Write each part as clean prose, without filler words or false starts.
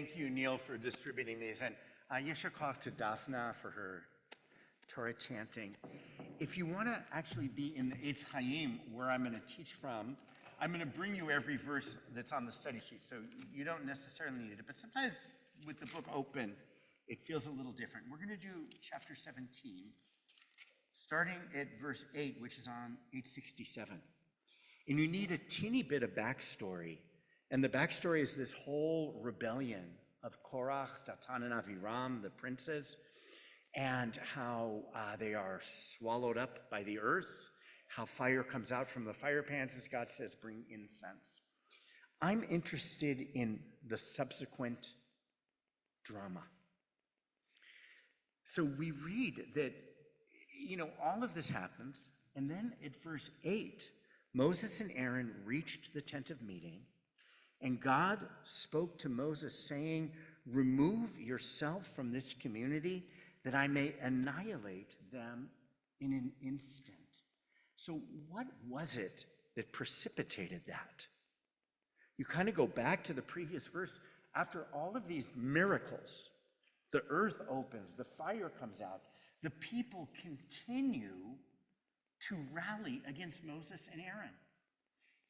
Thank you, Neil, for distributing these. And yesher koach to Daphna for her Torah chanting. If you want to actually be in the Eitz Chaim, where I'm going to teach from, I'm going to bring you every verse that's on the study sheet, so you don't necessarily need it. But sometimes with the book open, it feels a little different. We're going to do chapter 17, starting at verse 8, which is on 867. And you need a teeny bit of backstory. And the backstory is this whole rebellion of Korach, Datan, and Aviram, the princes, and how they are swallowed up by the earth, how fire comes out from the fire pans, as God says, bring incense. I'm interested in the subsequent drama. So we read that, all of this happens, and then at verse 8, Moses and Aaron reached the tent of meeting, and God spoke to Moses, saying, "Remove yourself from this community, that I may annihilate them in an instant." So what was it that precipitated that? You kind of go back to the previous verse. After all of these miracles, the earth opens, the fire comes out, the people continue to rally against Moses and Aaron.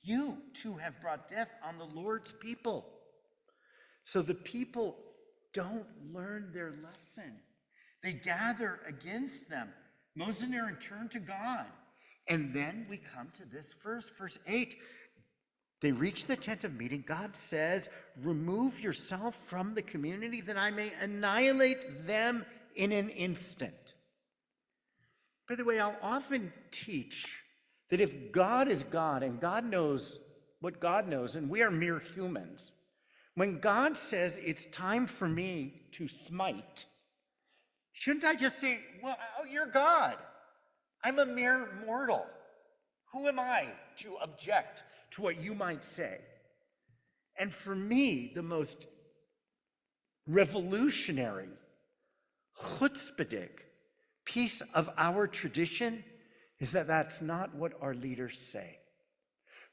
You too have brought death on the Lord's people. So the people don't learn their lesson. They gather against them. Moses and Aaron turn to God. And then we come to this verse 8. They reach the tent of meeting. God says, "Remove yourself from the community that I may annihilate them in an instant." By the way, I'll often teach that if God is God and God knows what God knows, and we are mere humans, when God says it's time for me to smite, shouldn't I just say, "Well, you're God. I'm a mere mortal. Who am I to object to what you might say?" And for me, the most revolutionary, chutzpahdik piece of our tradition is that that's not what our leaders say.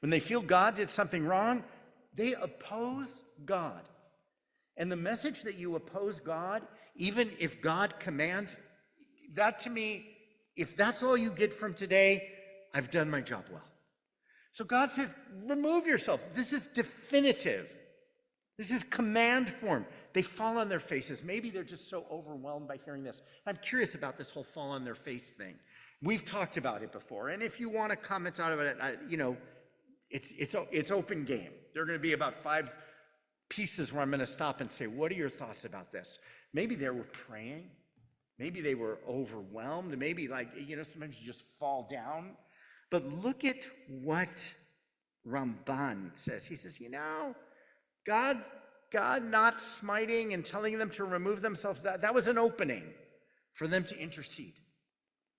When they feel God did something wrong, they oppose God. And the message that you oppose God, even if God commands, that to me, if that's all you get from today, I've done my job well. So God says, remove yourself. This is definitive. This is command form. They fall on their faces. Maybe they're just so overwhelmed by hearing this. I'm curious about this whole fall on their face thing. We've talked about it before. And if you want to comment out about it, it's open game. There are going to be about 5 pieces where I'm going to stop and say, what are your thoughts about this? Maybe they were praying. Maybe they were overwhelmed. Maybe sometimes you just fall down. But look at what Ramban says. He says, God not smiting and telling them to remove themselves, that was an opening for them to intercede,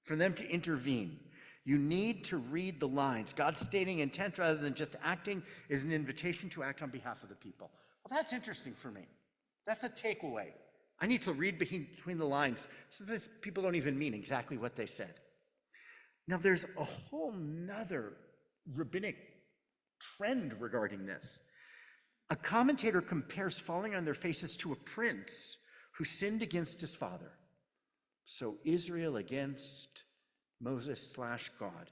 for them to intervene. You need to read the lines. God stating intent rather than just acting is an invitation to act on behalf of the people. Well, that's interesting for me. That's a takeaway. I need to read between the lines. Sometimes people don't even mean exactly what they said. Now, there's a whole nother rabbinic trend regarding this. A commentator compares falling on their faces to a prince who sinned against his father. So Israel against Moses/God.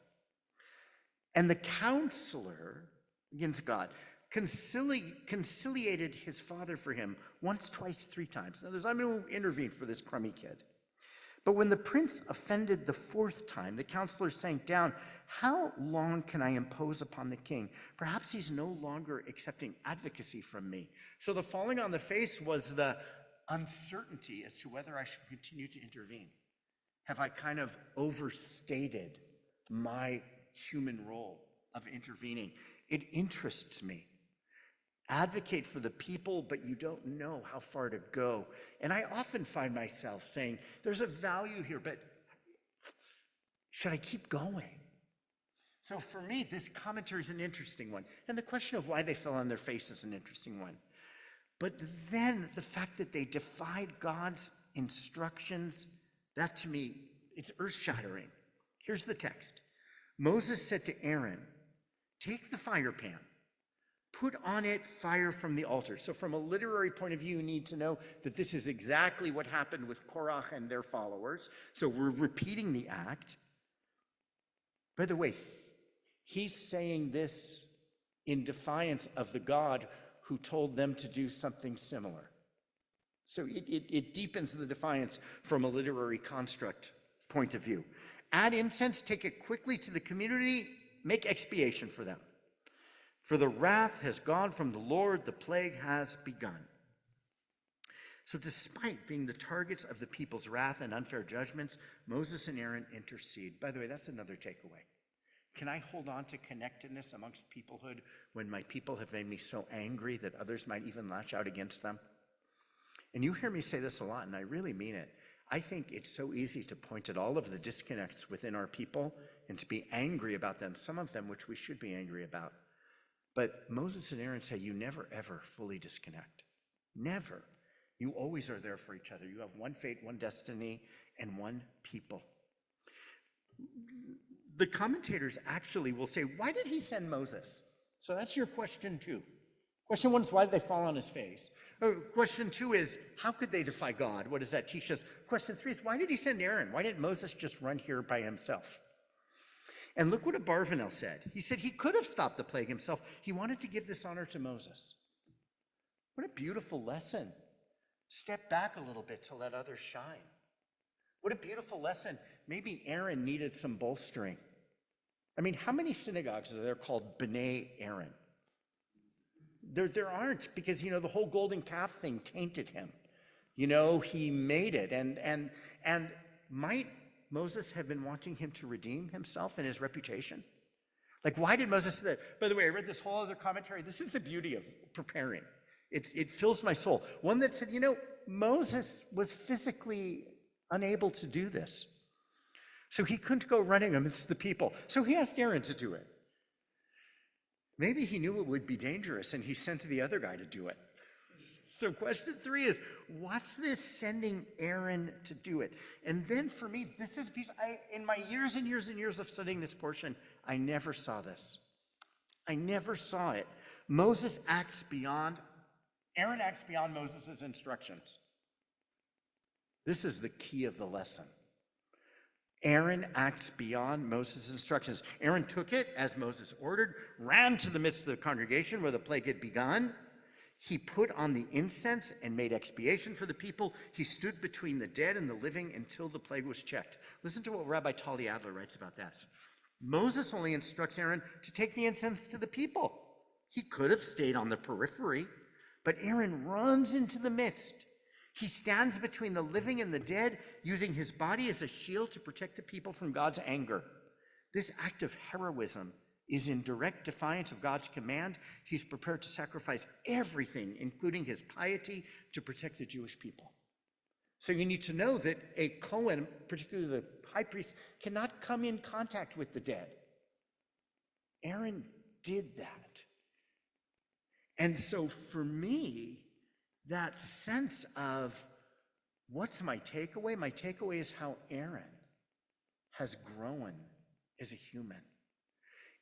And the counselor against God conciliated his father for him once, twice, 3 times. Now, I'm going to intervene for this crummy kid. But when the prince offended the 4th time, the counselor sank down. How long can I impose upon the king? Perhaps he's no longer accepting advocacy from me. So the falling on the face was the uncertainty as to whether I should continue to intervene. Have I kind of overstated my human role of intervening? It interests me. Advocate for the people, but you don't know how far to go. And I often find myself saying, there's a value here, but should I keep going? So for me, this commentary is an interesting one. And the question of why they fell on their face is an interesting one. But then the fact that they defied God's instructions, that to me, it's earth-shattering. Here's the text. Moses said to Aaron, "Take the fire pan, put on it fire from the altar. So from a literary point of view, you need to know that this is exactly what happened with Korach and their followers. So we're repeating the act. By the way, he's saying this in defiance of the God who told them to do something similar. So it deepens the defiance from a literary construct point of view. Add incense, take it quickly to the community, make expiation for them. For the wrath has gone from the Lord, the plague has begun. So despite being the targets of the people's wrath and unfair judgments, Moses and Aaron intercede. By the way, that's another takeaway. Can I hold on to connectedness amongst peoplehood when my people have made me so angry that others might even lash out against them? And you hear me say this a lot, and I really mean it. I think it's so easy to point at all of the disconnects within our people and to be angry about them, some of them which we should be angry about. But Moses and Aaron say, you never, ever fully disconnect. Never. You always are there for each other. You have one fate, one destiny, and one people. The commentators actually will say, why did he send Moses? So that's your question 2. Question 1 is, why did they fall on his face? Question 2 is, how could they defy God? What does that teach us? Question 3 is, why did he send Aaron? Why didn't Moses just run here by himself? And look what Abarvanel said. He said he could have stopped the plague himself. He wanted to give this honor to Moses. What a beautiful lesson. Step back a little bit to let others shine. What a beautiful lesson. Maybe Aaron needed some bolstering. I mean, how many synagogues are there called B'nai Aaron? There aren't, because, the whole golden calf thing tainted him. He made it. And might Moses have been wanting him to redeem himself and his reputation? Like, why did Moses do that? By the way, I read this whole other commentary. This is the beauty of preparing. It fills my soul. One that said, Moses was physically unable to do this. So he couldn't go running amidst the people. So he asked Aaron to do it. Maybe he knew it would be dangerous and he sent the other guy to do it. So question 3 is, what's this sending Aaron to do it? And then for me, this is a piece, in my years and years and years of studying this portion, I never saw this. I never saw it. Aaron acts beyond Moses' instructions. This is the key of the lesson. Aaron acts beyond Moses' instructions. Aaron took it as Moses ordered, ran to the midst of the congregation where the plague had begun. He put on the incense and made expiation for the people. He stood between the dead and the living until the plague was checked. Listen to what Rabbi Tali Adler writes about that. Moses only instructs Aaron to take the incense to the people. He could have stayed on the periphery, but Aaron runs into the midst. He stands between the living and the dead, using his body as a shield to protect the people from God's anger. This act of heroism is in direct defiance of God's command. He's prepared to sacrifice everything, including his piety, to protect the Jewish people. So you need to know that a Cohen, particularly the high priest, cannot come in contact with the dead. Aaron did that. And so for me, that sense of what's my takeaway? My takeaway is how Aaron has grown as a human.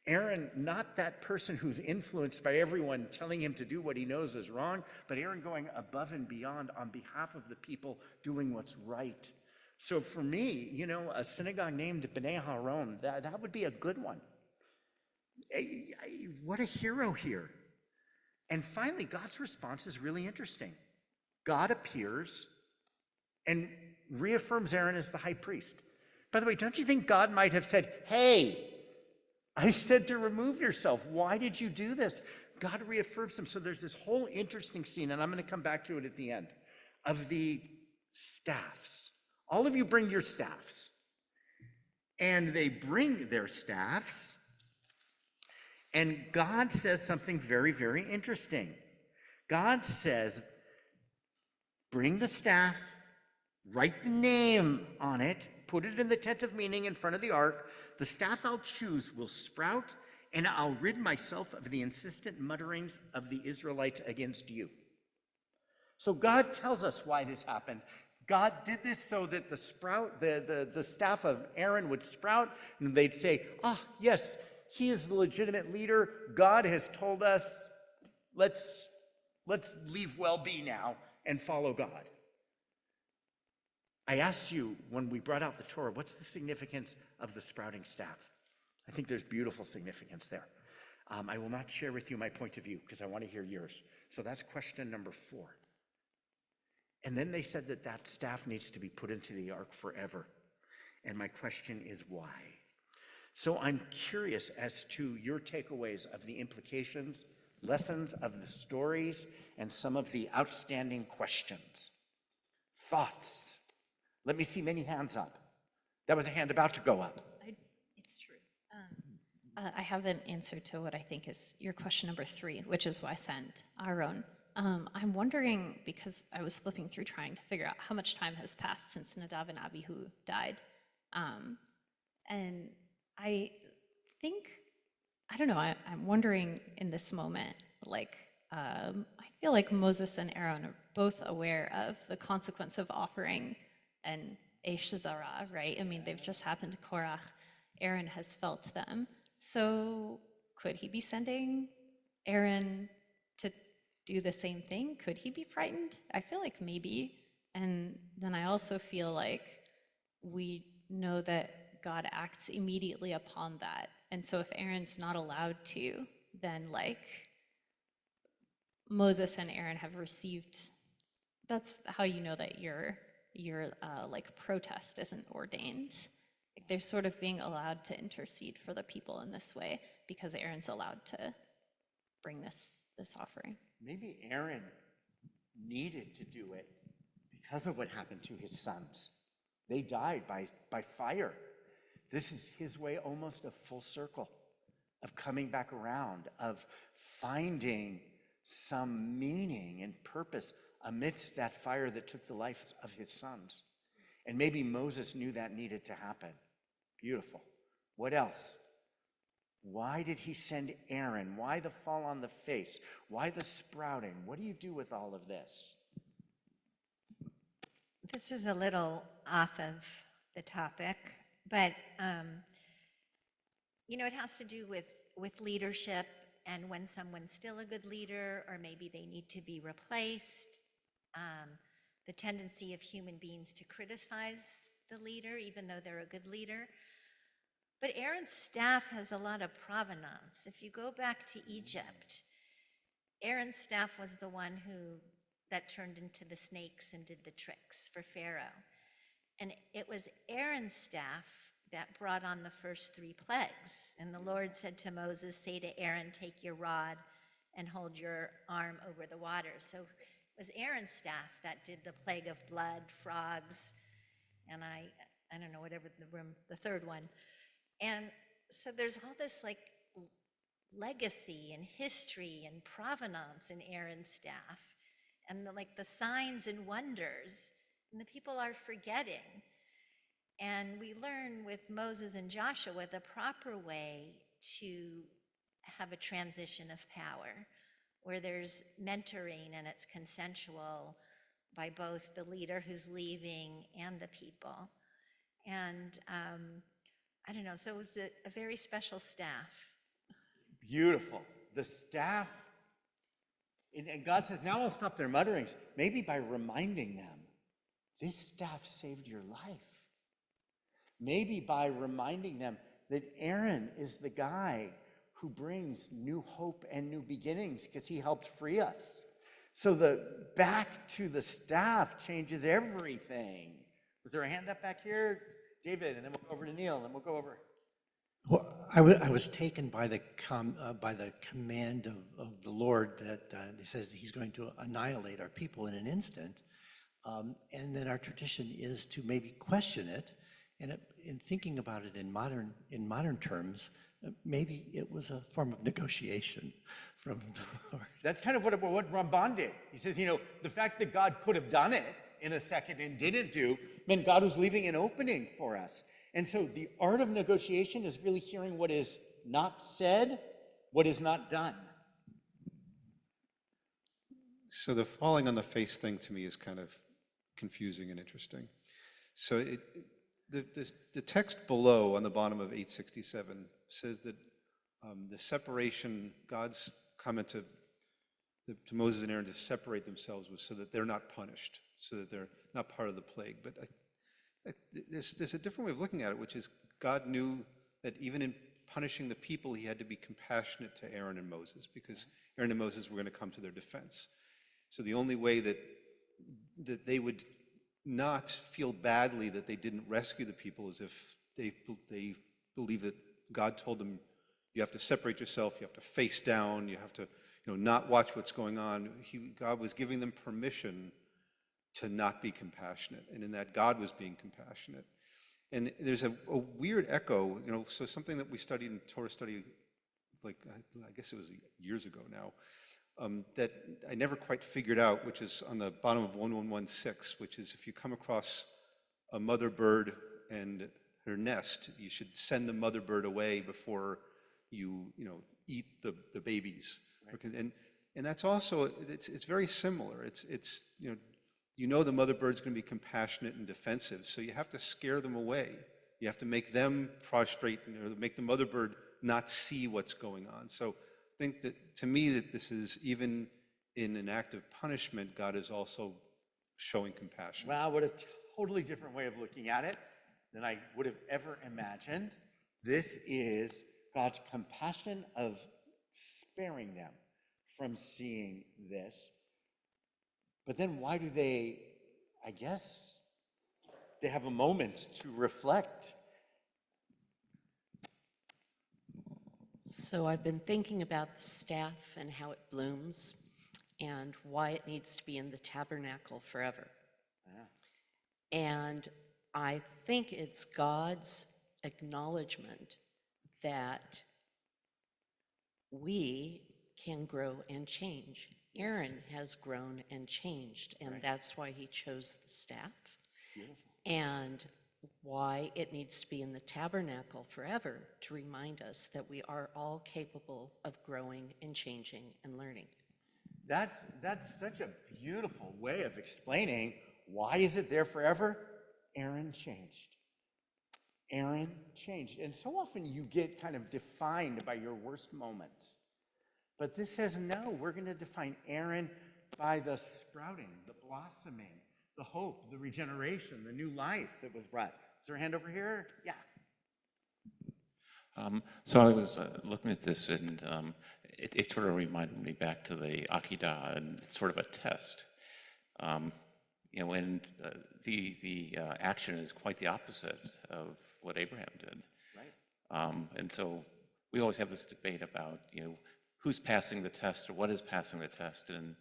Aaron, not that person who's influenced by everyone telling him to do what he knows is wrong, but Aaron going above and beyond on behalf of the people, doing what's right. So for me, a synagogue named B'nai Haron, that would be a good one. What a hero here. And finally, God's response is really interesting. God appears and reaffirms Aaron as the high priest. By the way, don't you think God might have said, hey, I said to remove yourself. Why did you do this? God reaffirms him. So there's this whole interesting scene, and I'm going to come back to it at the end, of the staffs. All of you bring your staffs. And they bring their staffs. And God says something very, very interesting. God says, bring the staff, write the name on it, put it in the tent of meeting in front of the ark. The staff I'll choose will sprout, and I'll rid myself of the insistent mutterings of the Israelites against you. So God tells us why this happened. God did this so that the staff of Aaron would sprout, and they'd say, yes, he is the legitimate leader. God has told us Let's leave well be now and follow God. I asked you when we brought out the Torah, what's the significance of the sprouting staff? I think there's beautiful significance there. I will not share with you my point of view because I want to hear yours. So that's question number 4. And then they said that that staff needs to be put into the ark forever. And my question is why? So I'm curious as to your takeaways of the implications, lessons of the stories, and some of the outstanding questions. Thoughts? Let me see many hands up. That was a hand about to go up. It's true. I have an answer to what I think is your question number 3, which is why send Aaron. I'm wondering, because I was flipping through trying to figure out how much time has passed since Nadav and Abihu died. And I think, I don't know, I'm wondering in this moment, like, I feel like Moses and Aaron are both aware of the consequence of offering an Eish Zara, right? I mean, they've just happened to Korach. Aaron has felt them. So could he be sending Aaron to do the same thing? Could he be frightened? I feel like maybe. And then I also feel like we know that God acts immediately upon that. And so if Aaron's not allowed to, then like Moses and Aaron have received, that's how you know that your like protest isn't ordained. Like they're sort of being allowed to intercede for the people in this way because Aaron's allowed to bring this offering. Maybe Aaron needed to do it because of what happened to his sons. They died by fire. This is his way almost of full circle, of coming back around, of finding some meaning and purpose amidst that fire that took the lives of his sons. And maybe Moses knew that needed to happen. Beautiful. What else? Why did he send Aaron? Why the fall on the face? Why the sprouting? What do you do with all of this? This is a little off of the topic, but it has to do with leadership and when someone's still a good leader or maybe they need to be replaced. The tendency of human beings to criticize the leader, even though they're a good leader. But Aaron's staff has a lot of provenance. If you go back to Egypt, Aaron's staff was the one that turned into the snakes and did the tricks for Pharaoh. And it was Aaron's staff that brought on the first 3 plagues. And the Lord said to Moses, say to Aaron, take your rod and hold your arm over the water. So it was Aaron's staff that did the plague of blood, frogs, and I don't know, whatever the third one. And so there's all this like legacy and history and provenance in Aaron's staff and the signs and wonders, and the people are forgetting. And we learn with Moses and Joshua the proper way to have a transition of power, where there's mentoring and it's consensual by both the leader who's leaving and the people. And I don't know, so it was a very special staff. Beautiful. The staff, and God says, now I'll stop their mutterings, maybe by reminding them, this staff saved your life. Maybe by reminding them that Aaron is the guy who brings new hope and new beginnings because he helped free us. So the back to the staff changes everything. Was there a hand up back here? David, and then we'll go over to Neil, and then we'll go over. Well, I was taken by the command of the Lord that he says he's going to annihilate our people in an instant. And then our tradition is to maybe question it. And in thinking about it in modern terms, maybe it was a form of negotiation from the Lord. That's kind of what Ramban did. He says, the fact that God could have done it in a second and didn't do meant God was leaving an opening for us. And so the art of negotiation is really hearing what is not said, what is not done. So the falling on the face thing to me is kind of confusing and interesting. So the text below on the bottom of 867 says that the separation, God's comment to to Moses and Aaron to separate themselves was so that they're not punished, so that they're not part of the plague. But there's a different way of looking at it, which is God knew that even in punishing the people, he had to be compassionate to Aaron and Moses, because Aaron and Moses were going to come to their defense. So the only way that they would not feel badly that they didn't rescue the people is if they believe that God told them, you have to separate yourself, you have to face down, you have to not watch what's going on. God was giving them permission to not be compassionate, and in that God was being compassionate. And there's a weird echo, so something that we studied in Torah study, like I guess it was years ago now, that I never quite figured out, which is on the bottom of 1116, which is if you come across a mother bird and her nest, you should send the mother bird away before you eat the babies. Right. And that's also, it's very similar. It's the mother bird's going to be compassionate and defensive, so you have to scare them away. You have to make them prostrate, make the mother bird not see what's going on. So I think that, to me, that this is, even in an act of punishment, God is also showing compassion. Wow, what a totally different way of looking at it than I would have ever imagined. This is God's compassion of sparing them from seeing this. But then why do they, I guess, they have a moment to reflect. So I've been thinking about the staff and how it blooms and why it needs to be in the tabernacle forever. Yeah. And I think it's God's acknowledgement that we can grow and change. Aaron has grown and changed, and that's why he chose the staff. Beautiful. And why it needs to be in the tabernacle forever, to remind us that we are all capable of growing and changing and learning. That's such a beautiful way of explaining why is it there forever? Aaron changed. Aaron changed. And so often you get kind of defined by your worst moments. But this says, no, we're going to define Aaron by the sprouting, the blossoming, the hope, the regeneration, the new life that was brought. Is there a hand over here? Yeah. So I was looking at this, and it sort of reminded me back to the Akedah, and it's sort of a test. And the action is quite the opposite of what Abraham did. Right. And so we always have this debate about, who's passing the test or what is passing the test. And,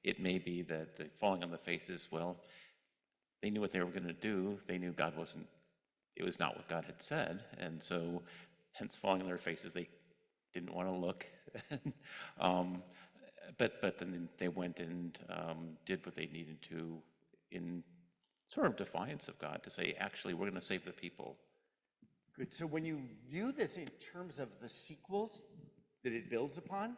it may be that the falling on the faces, well, they knew what they were going to do. They knew it was not what God had said. And so hence falling on their faces, they didn't want to look. But then they went and did what they needed to in sort of defiance of God, to say, actually, we're going to save the people. Good. So when you view this in terms of the sequels that it builds upon,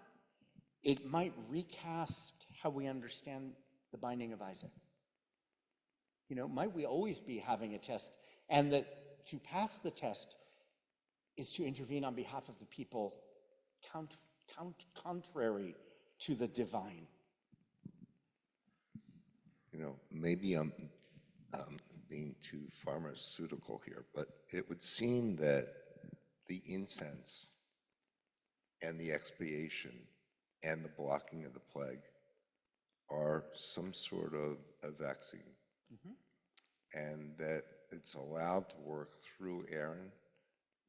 it might recast how we understand the binding of Isaac. Might we always be having a test, and that to pass the test is to intervene on behalf of the people contrary to the divine. Maybe I'm being too pharmaceutical here, but it would seem that the incense and the expiation and the blocking of the plague are some sort of a vaccine. Mm-hmm. And that it's allowed to work through Aaron,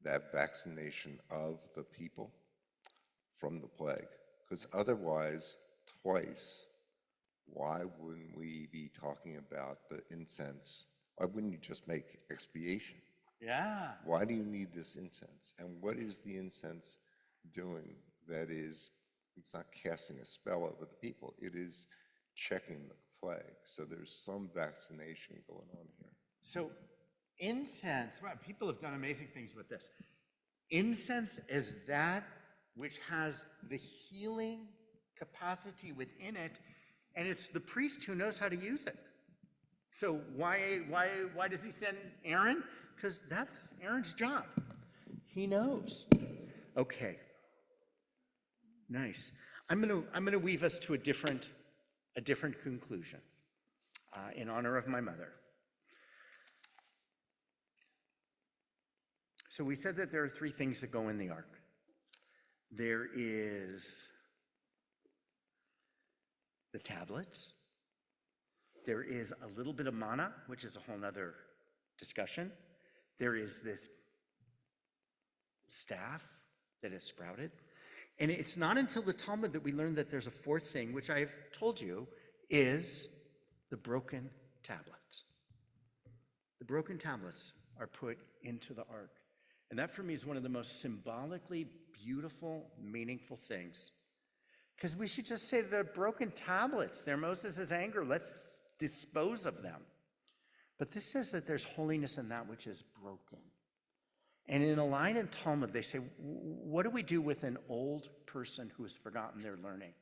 that vaccination of the people from the plague. Because otherwise, twice, why wouldn't we be talking about the incense? Why wouldn't you just make expiation? Yeah. Why do you need this incense? And what is the incense doing? That is, it's not casting a spell over the people. It is checking the plague. So there's some vaccination going on here. So incense, wow, people have done amazing things with this. Incense is that which has the healing capacity within it, and it's the priest who knows how to use it. So why does he send Aaron? Because that's Aaron's job. He knows. Okay. Nice. I'm gonna weave us to a different conclusion in honor of my mother. So we said that there are three things that go in the ark. There is the tablets. There is a little bit of manna, which is a whole nother discussion. There is this staff that is sprouted. And it's not until the Talmud that we learn that there's a fourth thing, which I've told you, is the broken tablets. The broken tablets are put into the ark. And that for me is one of the most symbolically beautiful, meaningful things. Because we should just say the broken tablets, they're Moses' anger, let's dispose of them. But this says that there's holiness in that which is broken. And in a line in Talmud, they say, what do we do with an old person who has forgotten their learning?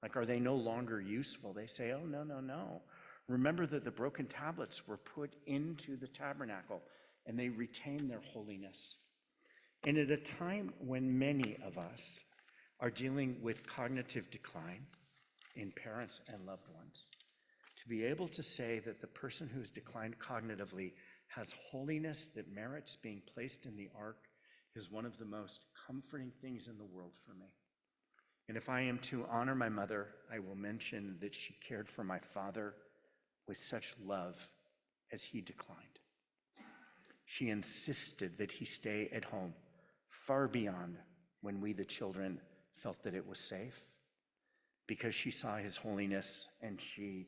Like, are they no longer useful? They say, oh, no, no, no. Remember that the broken tablets were put into the tabernacle and they retain their holiness. And at a time when many of us are dealing with cognitive decline in parents and loved ones, to be able to say that the person who's declined cognitively has holiness that merits being placed in the ark is one of the most comforting things in the world for me. And if I am to honor my mother, I will mention that she cared for my father with such love as he declined. She insisted that he stay at home, far beyond when we, the children, felt that it was safe, because she saw his holiness and she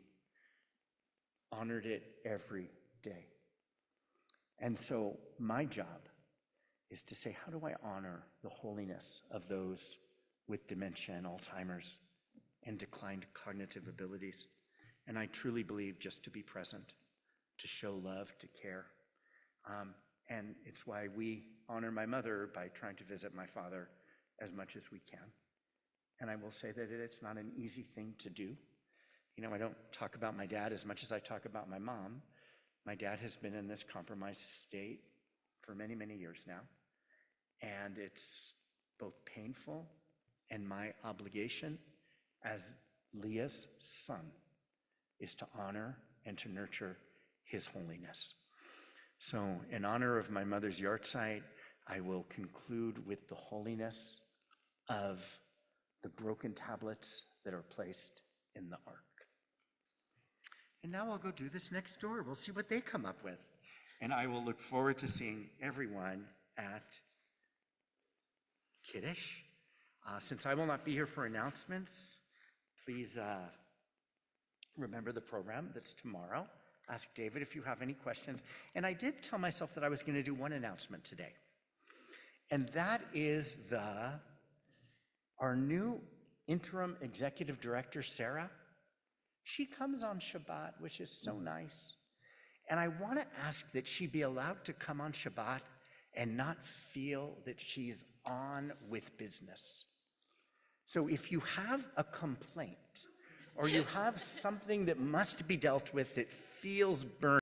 honored it every day. And so my job is to say, how do I honor the holiness of those with dementia and Alzheimer's and declined cognitive abilities? And I truly believe just to be present, to show love, to care. And it's why we honor my mother by trying to visit my father as much as we can. And I will say that it's not an easy thing to do. You know, I don't talk about my dad as much as I talk about my mom. My dad has been in this compromised state for many, many years now. And it's both painful and my obligation as Leah's son is to honor and to nurture his holiness. So in honor of my mother's yahrzeit, I will conclude with the holiness of the broken tablets that are placed in the ark. And now I'll go do this next door. We'll see what they come up with. And I will look forward to seeing everyone at Kiddush. Since I will not be here for announcements, please remember the program that's tomorrow. Ask David if you have any questions. And I did tell myself that I was going to do one announcement today. And that is our new interim executive director, Sarah. She comes on Shabbat, which is so nice. And I want to ask that she be allowed to come on Shabbat and not feel that she's on with business. So if you have a complaint or you have something that must be dealt with that feels burning,